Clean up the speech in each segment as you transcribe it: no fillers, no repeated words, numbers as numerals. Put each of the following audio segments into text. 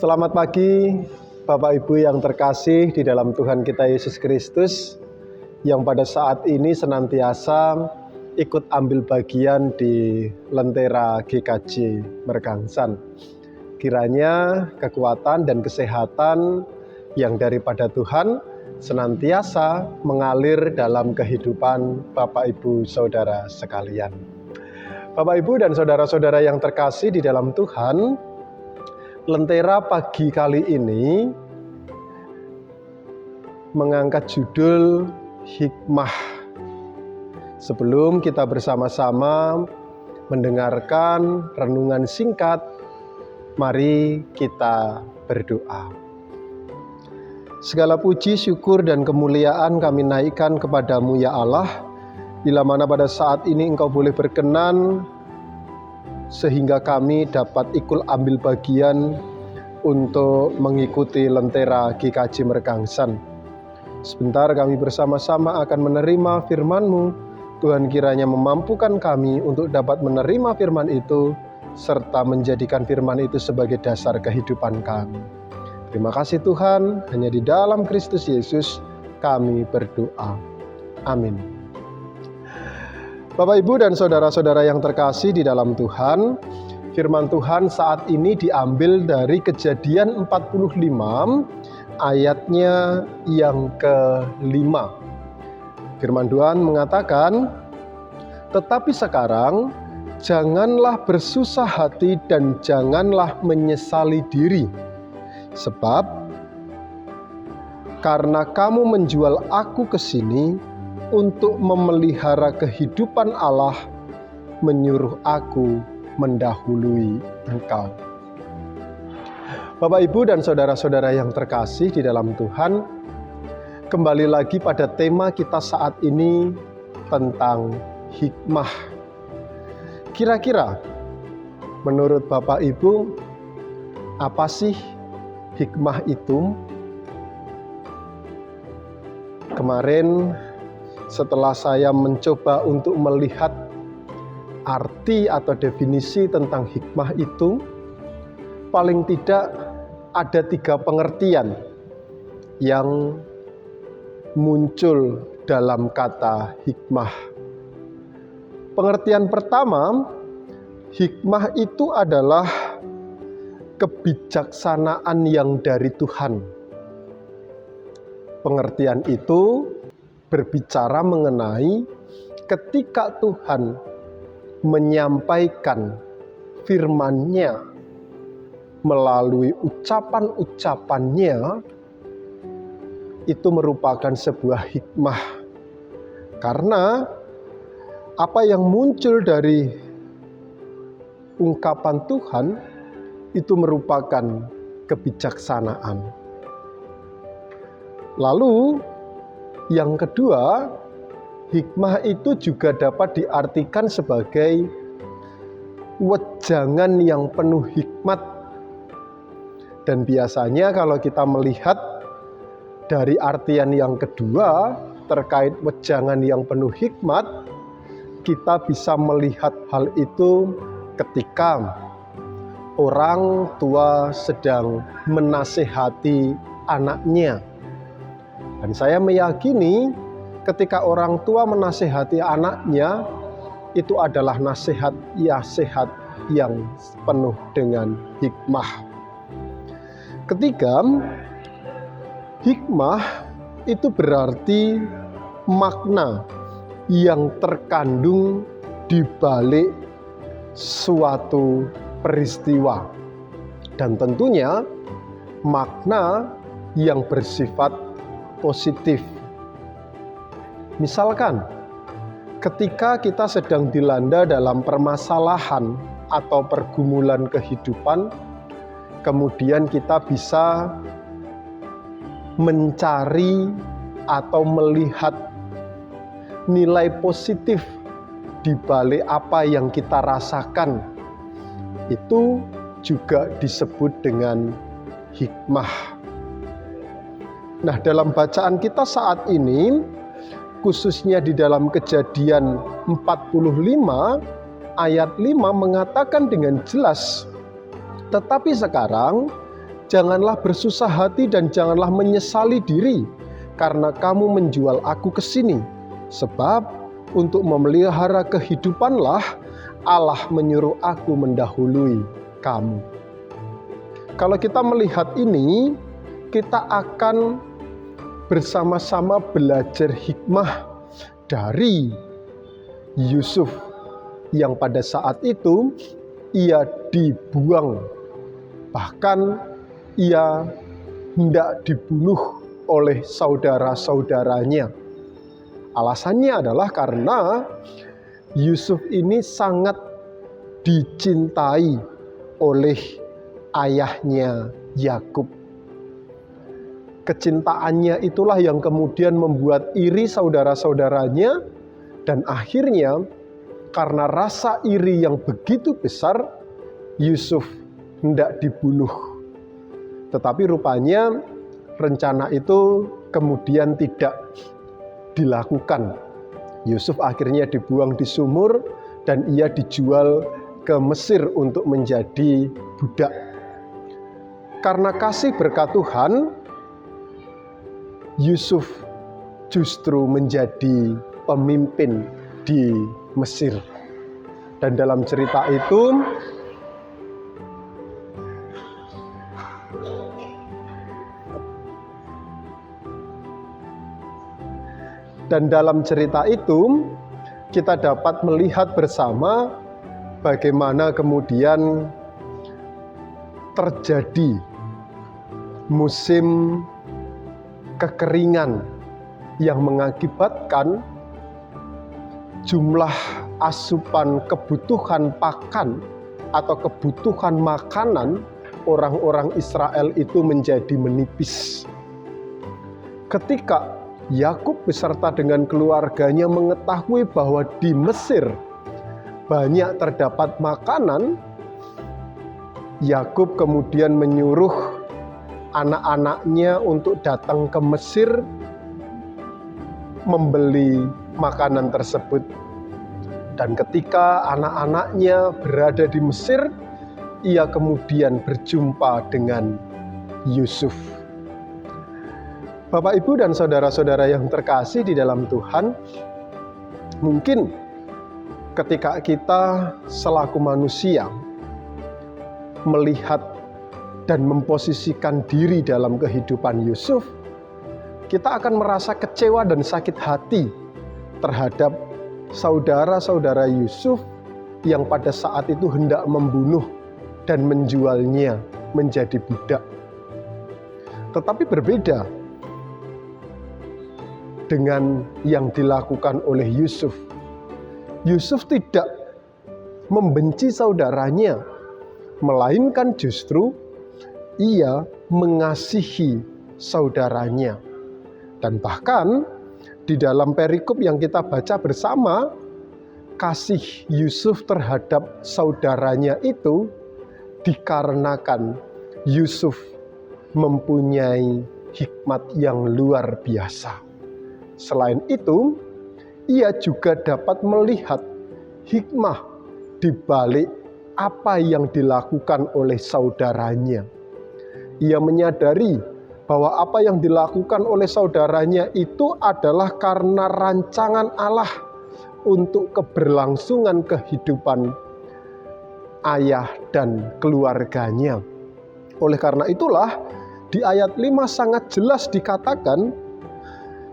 Selamat pagi Bapak Ibu yang terkasih di dalam Tuhan kita Yesus Kristus, yang pada saat ini senantiasa ikut ambil bagian di Lentera GKJ Mergangsan. Kiranya kekuatan dan kesehatan yang daripada Tuhan senantiasa mengalir dalam kehidupan Bapak Ibu Saudara sekalian. Bapak Ibu dan saudara-saudara yang terkasih di dalam Tuhan, Lentera pagi kali ini mengangkat judul hikmah. Sebelum kita bersama-sama mendengarkan renungan singkat, mari kita berdoa. Segala puji, syukur, dan kemuliaan kami naikkan kepadamu ya Allah, bila mana pada saat ini Engkau boleh berkenan sehingga kami dapat ikut ambil bagian untuk mengikuti Lentera GKJ Mergangsan. Sebentar kami bersama-sama akan menerima firman-Mu. Tuhan kiranya memampukan kami untuk dapat menerima firman itu, serta menjadikan firman itu sebagai dasar kehidupan kami. Terima kasih Tuhan, hanya di dalam Kristus Yesus kami berdoa. Amin. Bapak, Ibu, dan saudara-saudara yang terkasih di dalam Tuhan, firman Tuhan saat ini diambil dari Kejadian 45, ayatnya yang ke-5. Firman Tuhan mengatakan, "Tetapi sekarang, janganlah bersusah hati dan janganlah menyesali diri, sebab karena kamu menjual aku ke sini untuk memelihara kehidupan Allah, menyuruh aku mendahului engkau." Bapak, Ibu, dan saudara-saudara yang terkasih di dalam Tuhan, kembali lagi pada tema kita saat ini tentang hikmah. Kira-kira menurut Bapak Ibu, apa sih hikmah itu? Kemarin setelah saya mencoba untuk melihat arti atau definisi tentang hikmah itu, paling tidak ada 3 pengertian yang muncul dalam kata hikmah. Pengertian pertama, hikmah itu adalah kebijaksanaan yang dari Tuhan. Pengertian itu berbicara mengenai ketika Tuhan menyampaikan firman-Nya melalui ucapan-ucapannya, itu merupakan sebuah hikmah. Karena apa yang muncul dari ungkapan Tuhan itu merupakan kebijaksanaan. Lalu yang kedua, hikmah itu juga dapat diartikan sebagai wejangan yang penuh hikmat. Dan biasanya kalau kita melihat dari artian yang kedua terkait wejangan yang penuh hikmat, kita bisa melihat hal itu ketika orang tua sedang menasehati anaknya. Dan saya meyakini ketika orang tua menasehati anaknya, itu adalah nasihat yang penuh dengan hikmah. Ketiga, hikmah itu berarti makna yang terkandung di balik suatu peristiwa. Dan tentunya makna yang bersifat positif. Misalkan, ketika kita sedang dilanda dalam permasalahan atau pergumulan kehidupan, kemudian kita bisa mencari atau melihat nilai positif di balik apa yang kita rasakan, itu juga disebut dengan hikmah. Nah, dalam bacaan kita saat ini, khususnya di dalam Kejadian 45 ayat 5 mengatakan dengan jelas, "Tetapi sekarang janganlah bersusah hati dan janganlah menyesali diri karena kamu menjual aku ke sini. Sebab untuk memelihara kehidupanlah Allah menyuruh aku mendahului kamu. Kalau kita melihat ini, kita akan bersama-sama belajar hikmah dari Yusuf yang pada saat itu ia dibuang, bahkan ia hendak dibunuh oleh saudara-saudaranya. Alasannya adalah karena Yusuf ini sangat dicintai oleh ayahnya Yakub. Kecintaannya itulah yang kemudian membuat iri saudara-saudaranya, dan akhirnya karena rasa iri yang begitu besar, Yusuf hendak dibunuh. Tetapi rupanya rencana itu kemudian tidak dilakukan. Yusuf akhirnya dibuang di sumur dan ia dijual ke Mesir untuk menjadi budak. Karena kasih berkat Tuhan, Yusuf justru menjadi pemimpin di Mesir. Dan dalam cerita itu, kita dapat melihat bersama bagaimana kemudian terjadi musim kekeringan yang mengakibatkan jumlah asupan kebutuhan pakan atau kebutuhan makanan orang-orang Israel itu menjadi menipis. Ketika Yakub beserta dengan keluarganya mengetahui bahwa di Mesir banyak terdapat makanan, Yakub kemudian menyuruh anak-anaknya untuk datang ke Mesir membeli makanan tersebut. Dan ketika anak-anaknya berada di Mesir, ia kemudian berjumpa dengan Yusuf. Bapak, Ibu, dan saudara-saudara yang terkasih di dalam Tuhan, mungkin ketika kita selaku manusia melihat dan memposisikan diri dalam kehidupan Yusuf, kita akan merasa kecewa dan sakit hati terhadap saudara-saudara Yusuf yang pada saat itu hendak membunuh dan menjualnya menjadi budak. Tetapi berbeda dengan yang dilakukan oleh Yusuf. Yusuf tidak membenci saudaranya, melainkan justru ia mengasihi saudaranya. Dan bahkan di dalam perikop yang kita baca bersama, kasih Yusuf terhadap saudaranya itu dikarenakan Yusuf mempunyai hikmat yang luar biasa. Selain itu, ia juga dapat melihat hikmah di balik apa yang dilakukan oleh saudaranya. Ia menyadari bahwa apa yang dilakukan oleh saudaranya itu adalah karena rancangan Allah untuk keberlangsungan kehidupan ayah dan keluarganya. Oleh karena itulah, di ayat 5 sangat jelas dikatakan,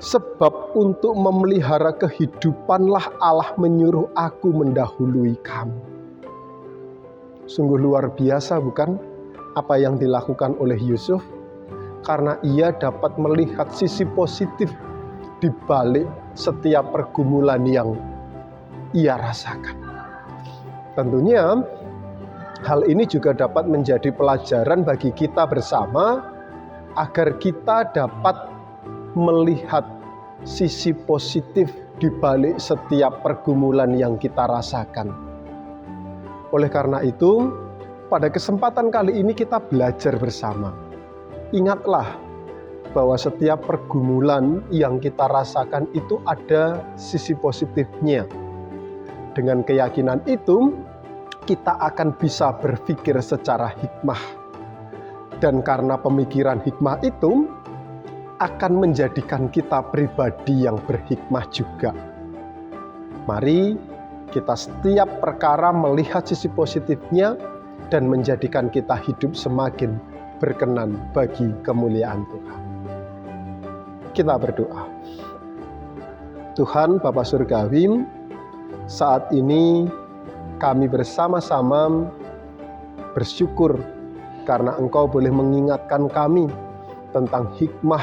sebab untuk memelihara kehidupanlah Allah menyuruh aku mendahului kamu. Sungguh luar biasa, bukan? Apa yang dilakukan oleh Yusuf, karena ia dapat melihat sisi positif di balik setiap pergumulan yang ia rasakan. Tentunya hal ini juga dapat menjadi pelajaran bagi kita bersama, agar kita dapat melihat sisi positif di balik setiap pergumulan yang kita rasakan. Oleh karena itu, pada kesempatan kali ini kita belajar bersama. Ingatlah bahwa setiap pergumulan yang kita rasakan itu ada sisi positifnya. Dengan keyakinan itu, kita akan bisa berpikir secara hikmah. Dan karena pemikiran hikmah itu akan menjadikan kita pribadi yang berhikmah juga. Mari kita setiap perkara melihat sisi positifnya dan menjadikan kita hidup semakin berkenan bagi kemuliaan Tuhan. Kita berdoa. Tuhan Bapa Surgawi, saat ini kami bersama-sama bersyukur karena Engkau boleh mengingatkan kami tentang hikmah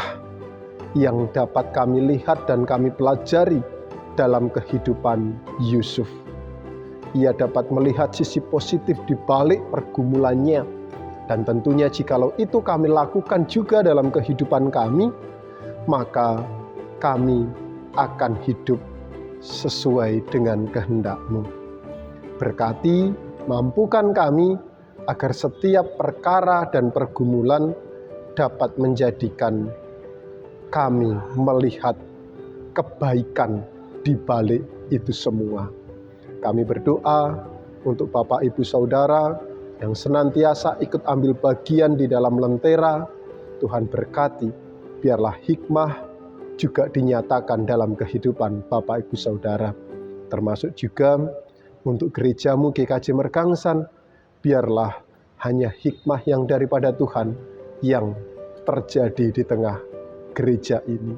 yang dapat kami lihat dan kami pelajari dalam kehidupan Yusuf. Ia dapat melihat sisi positif di balik pergumulannya. Dan tentunya jikalau itu kami lakukan juga dalam kehidupan kami, maka kami akan hidup sesuai dengan kehendak-Mu. Berkati, mampukan kami agar setiap perkara dan pergumulan dapat menjadikan kami melihat kebaikan di balik itu semua. Kami berdoa untuk Bapak Ibu Saudara yang senantiasa ikut ambil bagian di dalam lentera. Tuhan berkati, biarlah hikmah juga dinyatakan dalam kehidupan Bapak Ibu Saudara. Termasuk juga untuk gerejamu GKJ Mergangsan, biarlah hanya hikmah yang daripada Tuhan yang terjadi di tengah gereja ini.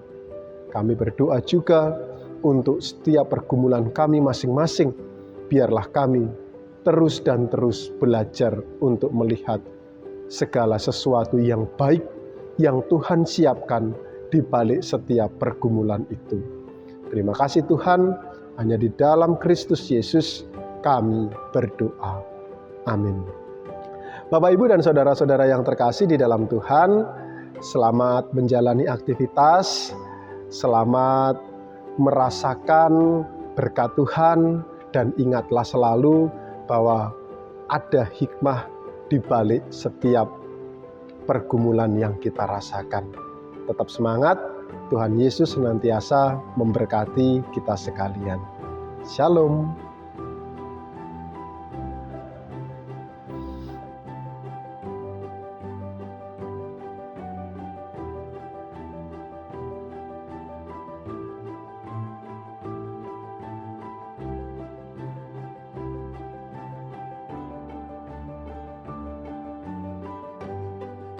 Kami berdoa juga untuk setiap pergumulan kami masing-masing. Biarlah kami terus dan terus belajar untuk melihat segala sesuatu yang baik yang Tuhan siapkan di balik setiap pergumulan itu. Terima kasih Tuhan, hanya di dalam Kristus Yesus kami berdoa. Amin. Bapak, Ibu, dan saudara-saudara yang terkasih di dalam Tuhan, selamat menjalani aktivitas, selamat merasakan berkat Tuhan, dan ingatlah selalu bahwa ada hikmah di balik setiap pergumulan yang kita rasakan. Tetap semangat, Tuhan Yesus senantiasa memberkati kita sekalian. Shalom.